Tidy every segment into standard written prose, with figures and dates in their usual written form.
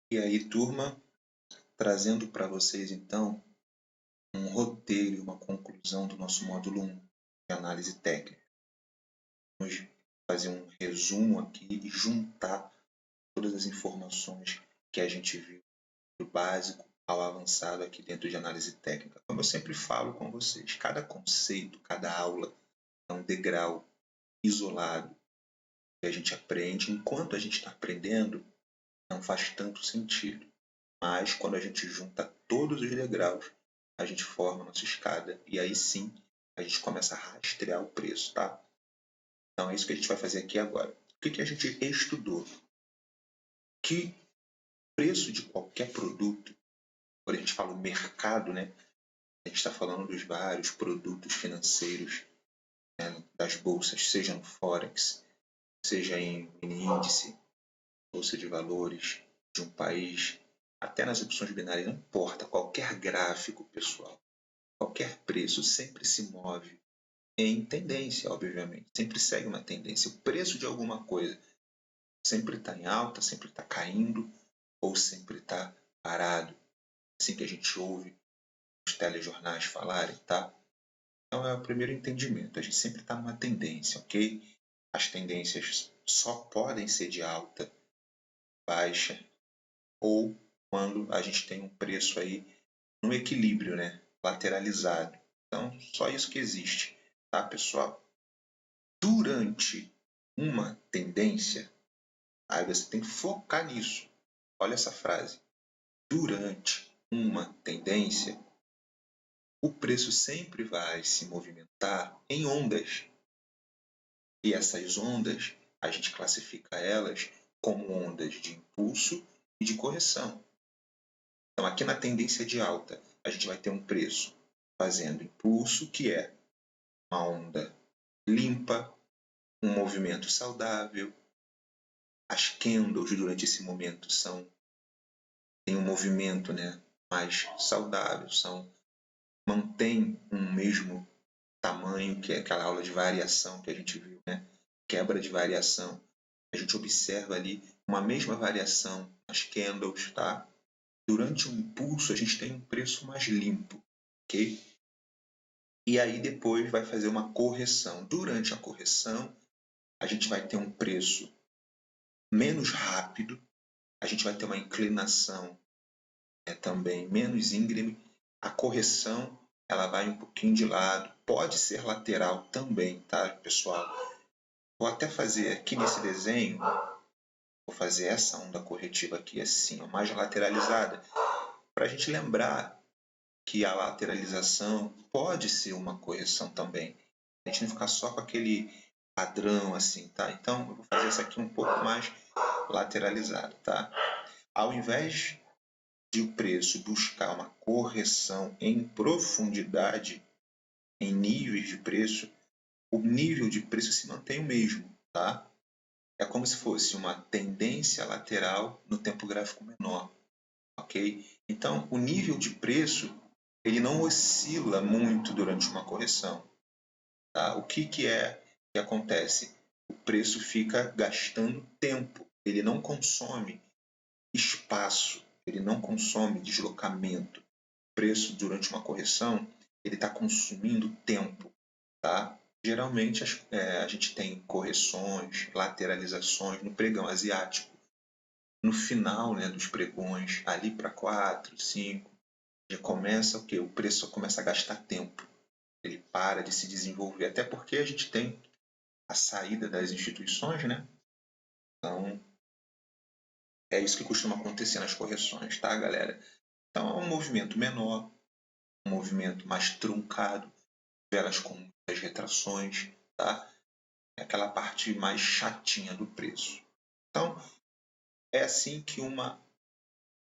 E aí, turma, trazendo para vocês, então, um roteiro e uma conclusão do nosso módulo 1 de análise técnica. Vamos fazer um resumo aqui e juntar todas as informações que a gente viu do básico ao avançado aqui dentro de análise técnica. Como eu sempre falo com vocês, cada conceito, cada aula é um degrau isolado que a gente aprende. Enquanto a gente está aprendendo, não faz tanto sentido. Mas quando a gente junta todos os degraus, a gente forma a nossa escada e aí sim a gente começa a rastrear o preço, tá? Então é isso que a gente vai fazer aqui agora. O que a gente estudou? Que preço de qualquer produto, quando a gente fala o mercado, né? A gente está falando dos vários produtos financeiros, né, das bolsas, seja no Forex, seja em índice, bolsa de valores de um país, até nas opções binárias, não importa, qualquer gráfico, pessoal, qualquer preço sempre se move em tendência, obviamente, sempre segue uma tendência. O preço de alguma coisa sempre está em alta, sempre está caindo ou sempre está parado, assim que a gente ouve os telejornais falarem, tá? Então é o primeiro entendimento, a gente sempre está numa tendência, ok? As tendências só podem ser de alta, baixa ou quando a gente tem um preço aí no equilíbrio, né? Lateralizado. Então, só isso que existe, tá, pessoal? Durante uma tendência, aí você tem que focar nisso. Olha essa frase. Durante uma tendência, o preço sempre vai se movimentar em ondas. E essas ondas, a gente classifica elas como ondas de impulso e de correção. Então, aqui na tendência de alta, a gente vai ter um preço fazendo impulso, que é uma onda limpa, um movimento saudável. As candles durante esse momento têm um movimento, né, mais saudável, mantém um mesmo tamanho, que é aquela aula de variação que a gente viu, né? Quebra de variação. A gente observa ali uma mesma variação nas candles, tá? Durante o impulso, a gente tem um preço mais limpo, ok? E aí depois vai fazer uma correção. Durante a correção, a gente vai ter um preço menos rápido, a gente vai ter uma inclinação também menos íngreme. A correção ela vai um pouquinho de lado, pode ser lateral também, tá, pessoal? Vou até fazer aqui nesse desenho, vou fazer essa onda corretiva aqui assim, mais lateralizada, para a gente lembrar que a lateralização pode ser uma correção também. A gente não ficar só com aquele padrão assim, tá? Então, eu vou fazer essa aqui um pouco mais lateralizada, tá? Ao invés de o preço buscar uma correção em profundidade, em níveis de preço, o nível de preço se mantém o mesmo, tá? É como se fosse uma tendência lateral no tempo gráfico menor, ok? Então, o nível de preço ele não oscila muito durante uma correção, tá? O que acontece? O preço fica gastando tempo, ele não consome espaço, ele não consome deslocamento. O preço durante uma correção ele está consumindo tempo, tá? Geralmente a gente tem correções, lateralizações no pregão asiático. No final, né, dos pregões, ali para 4, 5, já começa o quê? O preço começa a gastar tempo. Ele para de se desenvolver, até porque a gente tem a saída das instituições, né? Então, é isso que costuma acontecer nas correções, tá, galera? Então, é um movimento menor, um movimento mais truncado, velas com muitas retrações, tá? É aquela parte mais chatinha do preço. Então, é assim que uma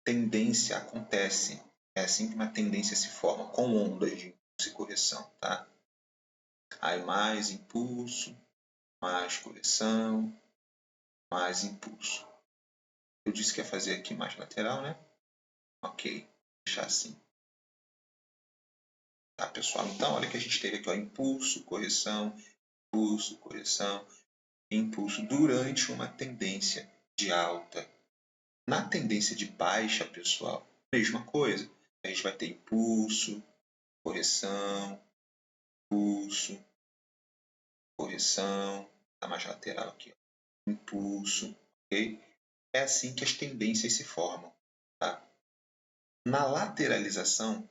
tendência acontece, é assim que uma tendência se forma, com ondas de impulso e correção, tá? Aí mais impulso, mais correção, mais impulso. Eu disse que ia fazer aqui mais lateral, né? Ok, deixar assim. Tá, pessoal? Então, olha que a gente teve aqui, ó, impulso, correção, impulso, durante uma tendência de alta. Na tendência de baixa, pessoal, mesma coisa. A gente vai ter impulso, correção, impulso, correção, tá mais lateral aqui, ó. Impulso, ok? É assim que as tendências se formam, tá? Na lateralização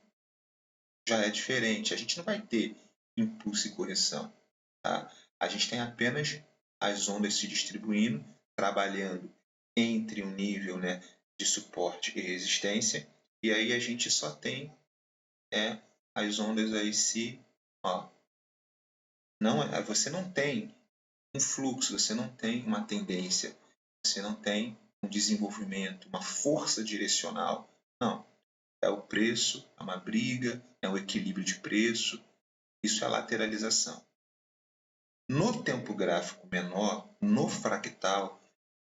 já é diferente, a gente não vai ter impulso e correção, tá? A gente tem apenas as ondas se distribuindo, trabalhando entre um nível, né, de suporte e resistência, e aí a gente só tem as ondas aí se, ó, você não tem um fluxo, você não tem uma tendência, você não tem um desenvolvimento, uma força direcional. Não, é o preço, é uma briga, é um equilíbrio de preço, isso é lateralização. No tempo gráfico menor, no fractal,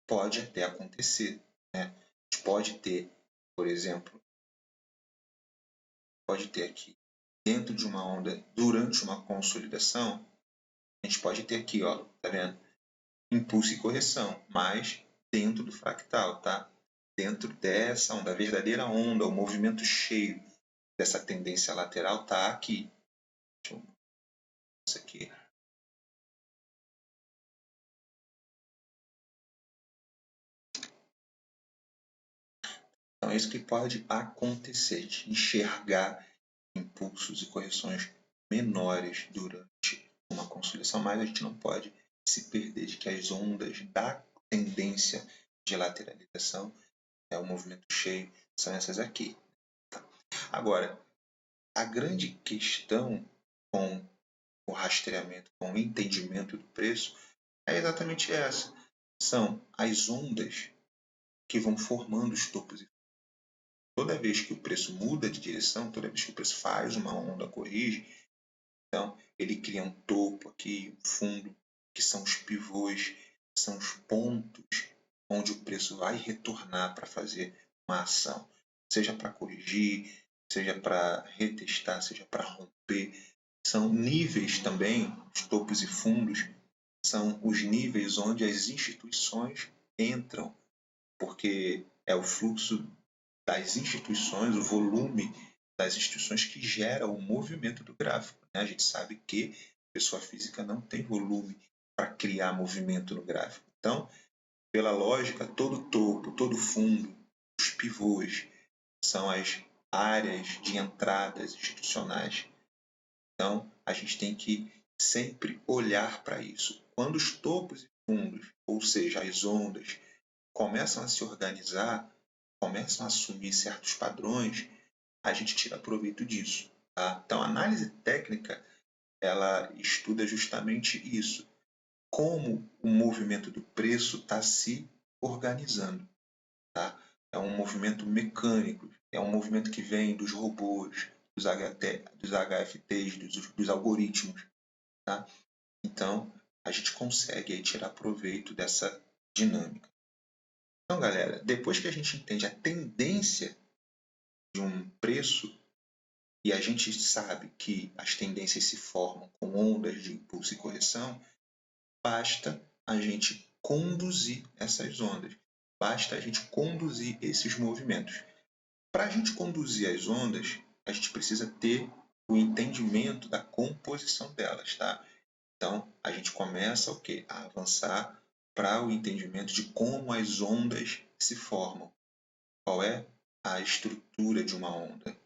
pode até acontecer, né? A gente pode ter, por exemplo, pode ter aqui, dentro de uma onda, durante uma consolidação, a gente pode ter aqui, ó, tá vendo? Impulso e correção, mas dentro do fractal, tá? Dentro dessa onda, a verdadeira onda, o movimento cheio dessa tendência lateral tá aqui. Deixa eu isso aqui. Então é isso que pode acontecer, de enxergar impulsos e correções menores durante uma consolidação, mas a gente não pode se perder de que as ondas da tendência de lateralização, o movimento cheio, são essas aqui. Tá? Agora, a grande questão com o rastreamento, com o entendimento do preço, é exatamente essa. São as ondas que vão formando os topos. Toda vez que o preço muda de direção, toda vez que o preço faz uma onda, corrige, então ele cria um topo aqui, um fundo, que são os pivôs, são os pontos onde o preço vai retornar para fazer uma ação, seja para corrigir, seja para retestar, seja para romper. São níveis também, os topos e fundos, são os níveis onde as instituições entram, porque é o fluxo das instituições, o volume das instituições que gera o movimento do gráfico. Né? A gente sabe que pessoa física não tem volume para criar movimento no gráfico. Então, pela lógica, todo topo, todo fundo, os pivôs, são as áreas de entradas institucionais. Então, a gente tem que sempre olhar para isso. Quando os topos e fundos, ou seja, as ondas, começam a se organizar, começam a assumir certos padrões, a gente tira proveito disso. Tá? Então, a análise técnica, ela estuda justamente isso. Como o movimento do preço está se organizando. Tá? É um movimento mecânico, é um movimento que vem dos robôs, dos HFTs, dos algoritmos. Tá? Então, a gente consegue aí tirar proveito dessa dinâmica. Então, galera, depois que a gente entende a tendência de um preço e a gente sabe que as tendências se formam com ondas de impulso e correção, basta a gente conduzir essas ondas, basta a gente conduzir esses movimentos. Para a gente conduzir as ondas, a gente precisa ter o entendimento da composição delas, tá? Então, a gente começa o quê? A avançar para o entendimento de como as ondas se formam. Qual é a estrutura de uma onda?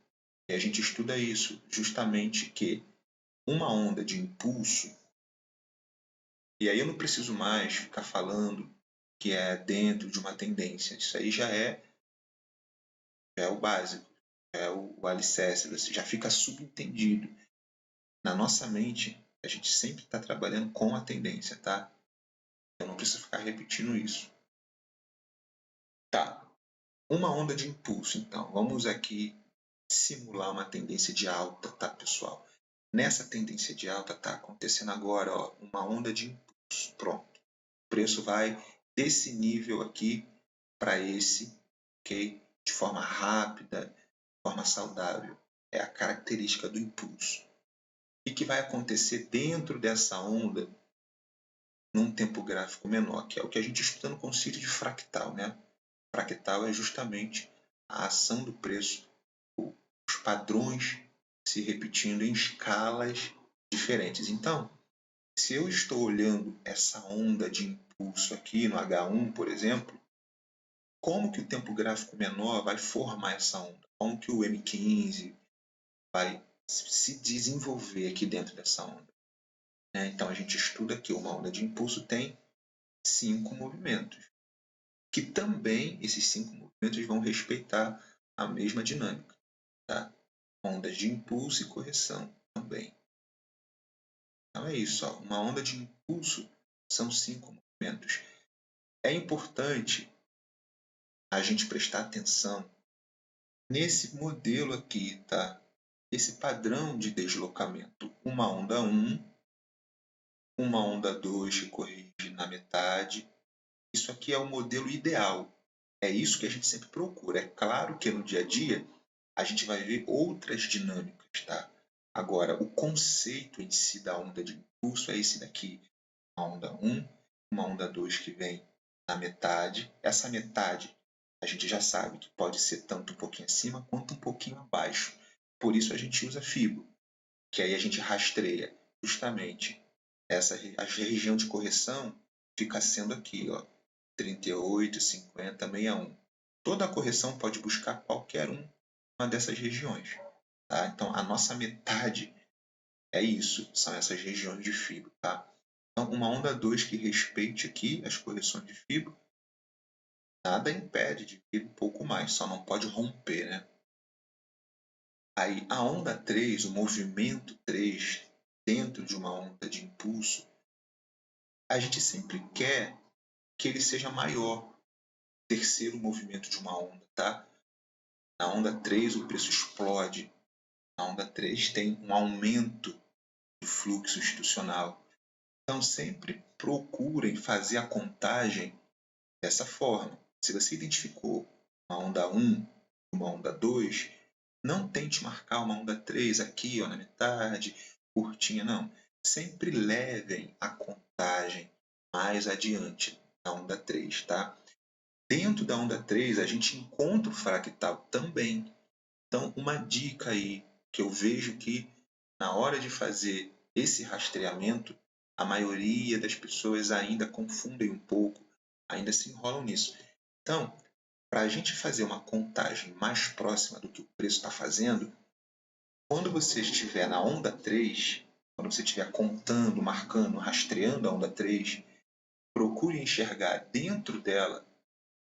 E a gente estuda isso, justamente que uma onda de impulso, e aí eu não preciso mais ficar falando que é dentro de uma tendência, isso aí já é o básico, já é o alicerce, você já fica subentendido. Na nossa mente, a gente sempre está trabalhando com a tendência, tá? Eu não preciso ficar repetindo isso. Tá, uma onda de impulso, então. Vamos aqui simular uma tendência de alta, tá, pessoal? Nessa tendência de alta está acontecendo agora, ó, uma onda de impulso. Pronto. O preço vai desse nível aqui para esse, ok? De forma rápida, de forma saudável. É a característica do impulso. O que vai acontecer dentro dessa onda num tempo gráfico menor, que é o que a gente estuda no conceito de fractal, né? fractal é justamente a ação do preço, os padrões se repetindo em escalas diferentes. Então, se eu estou olhando essa onda de impulso aqui no H1, por exemplo, como que o tempo gráfico menor vai formar essa onda? Como que o M15 vai se desenvolver aqui dentro dessa onda? Então, a gente estuda que uma onda de impulso tem 5 movimentos, que também esses 5 movimentos vão respeitar a mesma dinâmica. Tá? Ondas de impulso e correção também. Então é isso, ó. Uma onda de impulso são 5 movimentos. É importante a gente prestar atenção nesse modelo aqui, tá? Esse padrão de deslocamento. Uma onda 1, uma onda 2 que corrige na metade. Isso aqui é o modelo ideal. É isso que a gente sempre procura. É claro que no dia a dia a gente vai ver outras dinâmicas, tá? Agora, o conceito em si da onda de impulso é esse daqui. Uma onda 1, uma onda 2 que vem na metade. Essa metade a gente já sabe que pode ser tanto um pouquinho acima quanto um pouquinho abaixo. Por isso a gente usa FIBO, que aí a gente rastreia justamente a região de correção fica sendo aqui, ó, 38, 50, 61. Toda a correção pode buscar qualquer uma dessas regiões. Tá? Então, a nossa metade é isso, são essas regiões de fibra. Tá? Então, uma onda 2 que respeite aqui as correções de fibra, nada impede de vir um pouco mais, só não pode romper. Né? Aí, a onda 3, o movimento 3, dentro de uma onda de impulso, a gente sempre quer que ele seja maior, terceiro movimento de uma onda. Tá? Na onda 3, o preço explode. Na onda 3, tem um aumento do fluxo institucional. Então, sempre procurem fazer a contagem dessa forma. Se você identificou uma onda 1, uma onda 2, não tente marcar uma onda 3 aqui, ó, na metade, curtinha, não. Sempre levem a contagem mais adiante na onda 3, tá? Dentro da onda 3, a gente encontra o fractal também. Então, uma dica aí que eu vejo que na hora de fazer esse rastreamento, a maioria das pessoas ainda confundem um pouco, ainda se enrolam nisso. Então, para a gente fazer uma contagem mais próxima do que o preço está fazendo, quando você estiver na onda 3, quando você estiver contando, marcando, rastreando a onda 3, procure enxergar dentro dela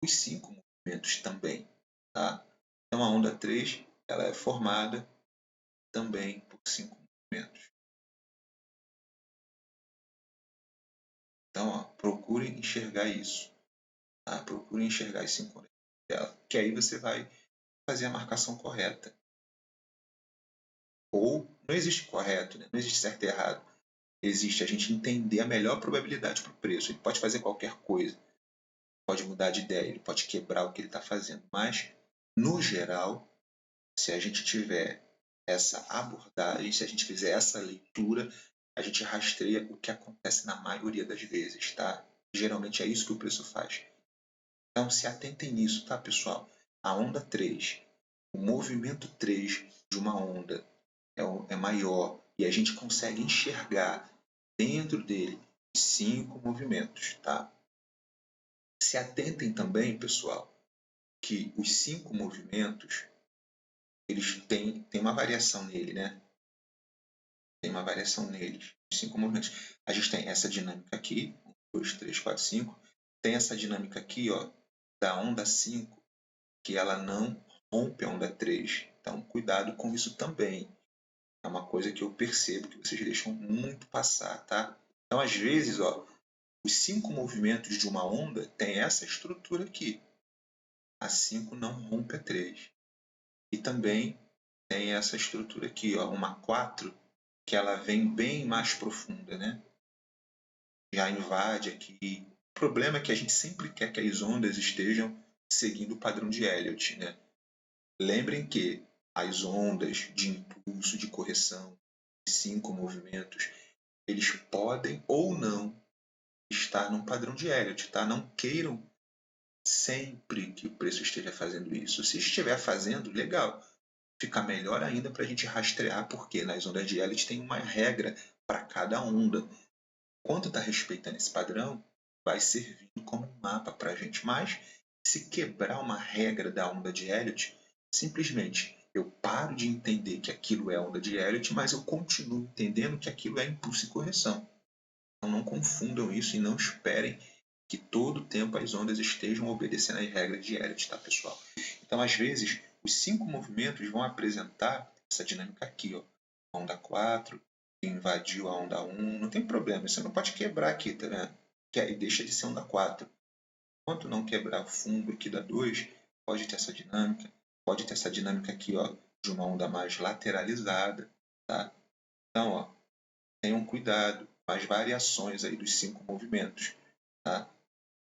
os 5 movimentos também. Tá? Então, a onda 3 ela é formada também por 5 movimentos. Então, ó, procure enxergar isso. Tá? Procure enxergar esse 5 dela, que aí você vai fazer a marcação correta. Ou não existe correto, né? Não existe certo e errado. Existe a gente entender a melhor probabilidade para o preço. Ele pode fazer qualquer coisa, pode mudar de ideia, ele pode quebrar o que ele está fazendo. Mas, no geral, se a gente tiver essa abordagem, se a gente fizer essa leitura, a gente rastreia o que acontece na maioria das vezes, tá? Geralmente é isso que o preço faz. Então se atentem nisso, tá, pessoal? A onda 3, o movimento 3 de uma onda é maior e a gente consegue enxergar dentro dele 5 movimentos, tá? Se atentem também, pessoal, que os 5 movimentos eles têm uma variação nele, né? Tem uma variação neles, os 5 movimentos. A gente tem essa dinâmica aqui, 1, 2, 3, 4, 5. Tem essa dinâmica aqui, ó, da onda 5, que ela não rompe a onda 3. Então, cuidado com isso também. É uma coisa que eu percebo que vocês deixam muito passar, tá? Então, às vezes, ó, os 5 movimentos de uma onda tem essa estrutura aqui. A 5 não rompe a 3. E também tem essa estrutura aqui, ó, uma 4, que ela vem bem mais profunda, né? Já invade aqui. O problema é que a gente sempre quer que as ondas estejam seguindo o padrão de Elliott, né? Lembrem que as ondas de impulso, de correção, de 5 movimentos, eles podem ou não estar num padrão de Elliott, tá? Não queiram sempre que o preço esteja fazendo isso. Se estiver fazendo, legal. Fica melhor ainda para a gente rastrear, porque nas ondas de Elliott tem uma regra para cada onda. Quanto está respeitando esse padrão, vai servindo como um mapa para a gente. Mas, se quebrar uma regra da onda de Elliott, simplesmente eu paro de entender que aquilo é onda de Elliott, mas eu continuo entendendo que aquilo é impulso e correção. Então não confundam isso e não esperem que todo o tempo as ondas estejam obedecendo às regras de Elliott, tá, pessoal? Então, às vezes, os 5 movimentos vão apresentar essa dinâmica aqui, ó. A onda 4, que invadiu a onda 1, não tem problema, você não pode quebrar aqui, tá vendo? Que aí deixa de ser onda 4. Enquanto não quebrar o fundo aqui da 2, pode ter essa dinâmica, pode ter essa dinâmica aqui, ó, de uma onda mais lateralizada, tá? Então, ó, tenham cuidado com as variações aí dos 5 movimentos, tá?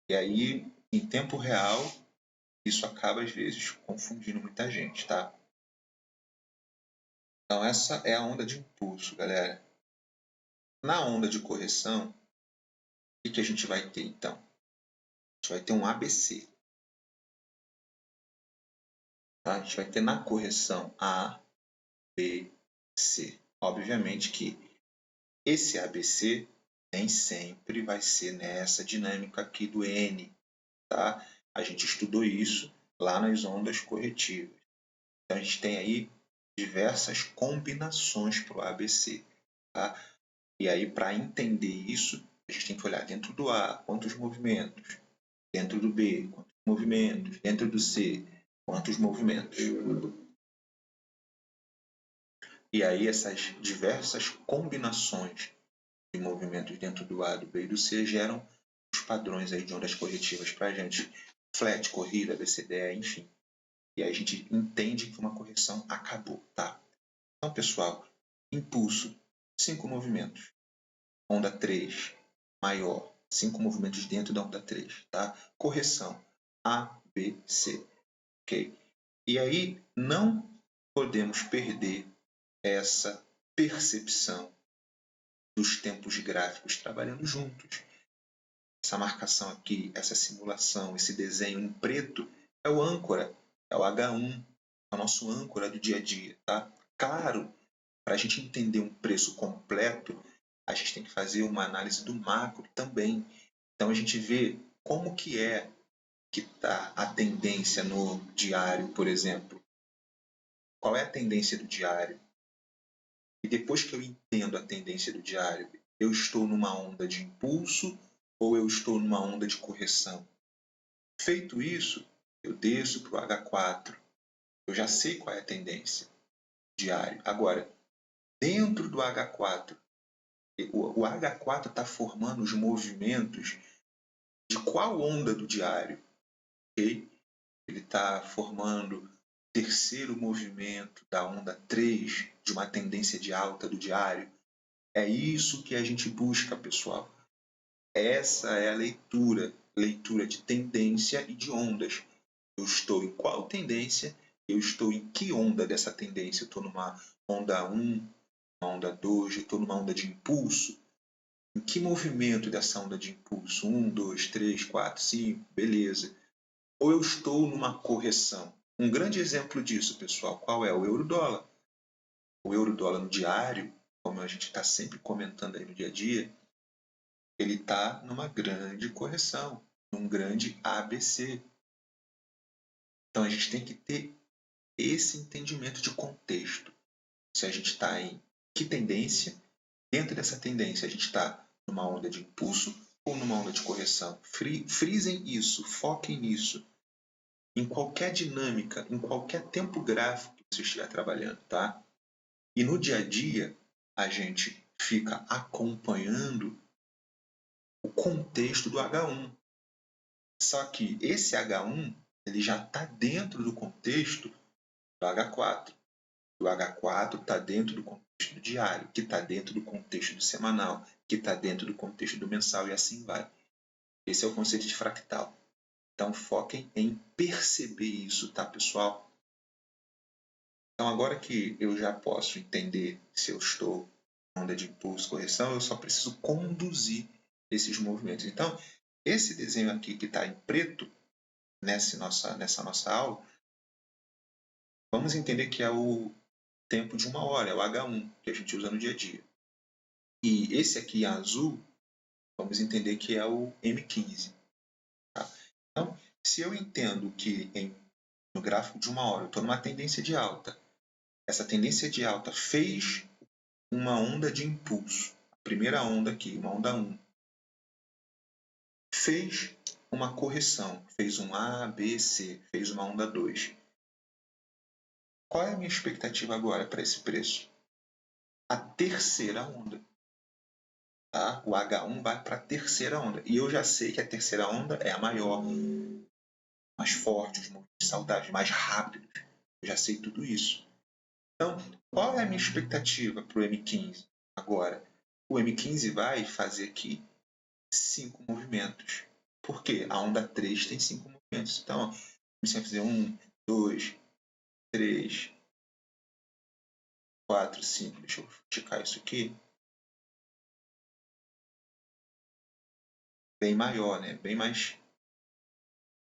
E aí, em tempo real, isso acaba às vezes confundindo muita gente, tá? Então essa é a onda de impulso, galera. Na onda de correção, o que a gente vai ter então? A gente vai ter um ABC. Tá? A gente vai ter na correção A, B, C. Obviamente que esse ABC nem sempre vai ser nessa dinâmica aqui do N, tá? A gente estudou isso lá nas ondas corretivas. Então a gente tem aí diversas combinações para o ABC, tá? E aí, para entender isso, a gente tem que olhar dentro do A, quantos movimentos, dentro do B, quantos movimentos, dentro do C, quantos movimentos. E aí, essas diversas combinações de movimentos dentro do A, do B e do C geram os padrões aí de ondas corretivas para a gente. Flat, corrida, BCDE, enfim. E aí a gente entende que uma correção acabou, tá? Então, pessoal, impulso, 5 movimentos. Onda 3, maior, 5 movimentos dentro da onda 3, tá? Correção, A, B, C, ok? E aí, não podemos perder essa percepção dos tempos gráficos trabalhando juntos. Essa marcação aqui, essa simulação, esse desenho em preto é o âncora, é o H1, é o nosso âncora do dia a dia, tá? Claro, para a gente entender um preço completo, a gente tem que fazer uma análise do macro também. Então a gente vê como que está a tendência no diário, por exemplo. Qual é a tendência do diário? E depois que eu entendo a tendência do diário, eu estou numa onda de impulso ou eu estou numa onda de correção? Feito isso, eu desço para o H4. Eu já sei qual é a tendência diária. Agora, dentro do H4, o H4 está formando os movimentos de qual onda do diário? Okay? Ele está formando o terceiro movimento da onda 3 de uma tendência de alta do diário. É isso que a gente busca, pessoal. Essa é a leitura de tendência e de ondas. Eu estou em qual tendência? Eu estou em que onda dessa tendência? Eu estou numa onda 1, uma onda 2, eu estou numa onda de impulso? Em que movimento dessa onda de impulso? 1, 2, 3, 4, 5, beleza. Ou eu estou numa correção? Um grande exemplo disso, pessoal, qual é? O euro-dólar. O euro-dólar no diário, como a gente está sempre comentando aí no dia a dia, ele está numa grande correção, num grande ABC. Então a gente tem que ter esse entendimento de contexto. Se a gente está em que tendência, dentro dessa tendência a gente está numa onda de impulso ou numa onda de correção. Frisem isso, foquem nisso. Em qualquer dinâmica, em qualquer tempo gráfico que você estiver trabalhando, tá? E no dia a dia, a gente fica acompanhando o contexto do H1. Só que esse H1 ele já está dentro do contexto do H4. O H4 está dentro do contexto do diário, que está dentro do contexto do semanal, que está dentro do contexto do mensal e assim vai. Esse é o conceito de fractal. Então foquem em perceber isso, tá, pessoal? Então agora que eu já posso entender se eu estou em onda de impulso, correção, eu só preciso conduzir esses movimentos. Então, esse desenho aqui que está em preto nessa nossa aula, vamos entender que é o tempo de 1 hora, é o H1, que a gente usa no dia a dia. E esse aqui em azul, vamos entender que é o M15. Tá? Então, se eu entendo que no gráfico de 1 hora eu estou numa tendência de alta, essa tendência de alta fez uma onda de impulso. A primeira onda aqui, uma onda 1, fez uma correção, fez um A, B, C, fez uma onda 2. Qual é a minha expectativa agora para esse preço? A terceira onda. Tá? O H1 vai para a terceira onda. E eu já sei que a terceira onda é a maior, mais forte, os movimentos saudáveis, mais rápidos. Eu já sei tudo isso. Então, qual é a minha expectativa para o M15 agora? O M15 vai fazer aqui 5 movimentos. Por quê? A onda 3 tem 5 movimentos. Então, você vai fazer 1, 2, 3, 4, 5. Deixa eu checar isso aqui. Bem maior, né? Bem mais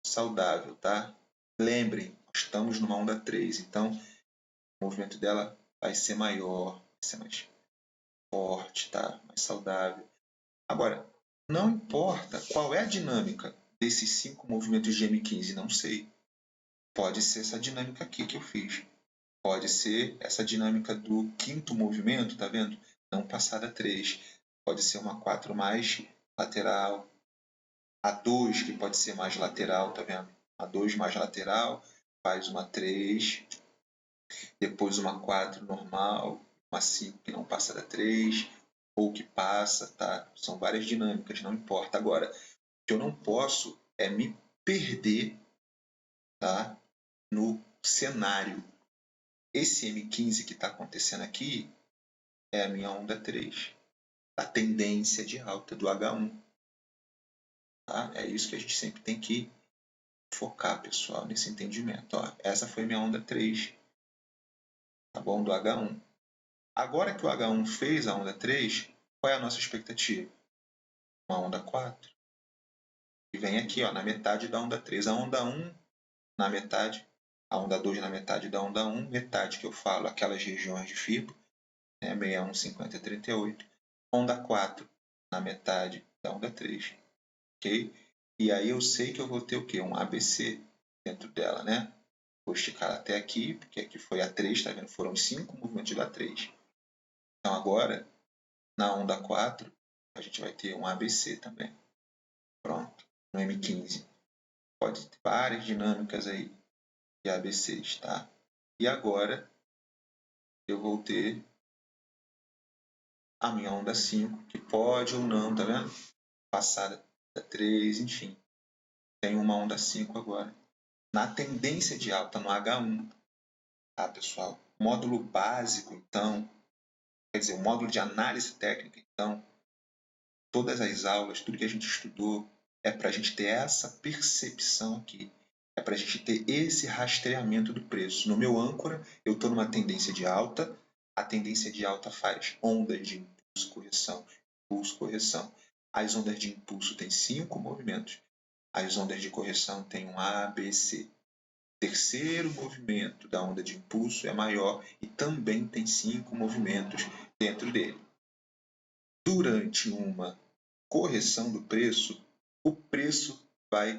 saudável, tá? Lembrem, nós estamos numa onda 3, então o movimento dela vai ser maior, vai ser mais forte, tá? Mais saudável. Agora, não importa qual é a dinâmica desses 5 movimentos de M15, não sei. Pode ser essa dinâmica aqui que eu fiz. Pode ser essa dinâmica do quinto movimento, tá vendo? Não passada 3. Pode ser uma 4 mais lateral. A 2, que pode ser mais lateral, tá vendo? A 2 mais lateral, faz uma 3. Depois uma 4 normal. Uma 5 que não passa da 3. Ou que passa, tá? São várias dinâmicas, não importa. Agora, o que eu não posso é me perder, tá? No cenário. Esse M15 que está acontecendo aqui é a minha onda 3, a tendência de alta do H1. Tá? É isso que a gente sempre tem que focar, pessoal, nesse entendimento. Ó, essa foi minha onda 3, tá bom? Do H1. Agora que o H1 fez a onda 3, qual é a nossa expectativa? Uma onda 4. E vem aqui, ó, na metade da onda 3. A onda 1 na metade, a onda 2 na metade da onda 1, metade que eu falo, aquelas regiões de fibra, né, 61, 50, 38. Onda 4 na metade da onda 3. Ok? E aí eu sei que eu vou ter o quê? Um ABC dentro dela, né? Vou esticar até aqui, porque aqui foi a 3, tá vendo? Foram 5 movimentos da 3. Então agora, na onda 4, a gente vai ter um ABC também. Pronto. No M15. Pode ter várias dinâmicas aí de ABCs, tá? E agora, eu vou ter a minha onda 5, que pode ou não, tá vendo? Passada da 3, enfim. Tem uma onda 5 agora. Na tendência de alta, no H1, tá, pessoal? Módulo básico, então, quer dizer, o módulo de análise técnica, então, todas as aulas, tudo que a gente estudou, é para a gente ter essa percepção aqui. É para a gente ter esse rastreamento do preço. No meu âncora, eu estou numa tendência de alta. A tendência de alta faz ondas de impulso, correção, impulso, correção. As ondas de impulso têm 5 movimentos. As ondas de correção têm um A, B, C. O terceiro movimento da onda de impulso é maior e também tem 5 movimentos dentro dele. Durante uma correção do preço, o preço vai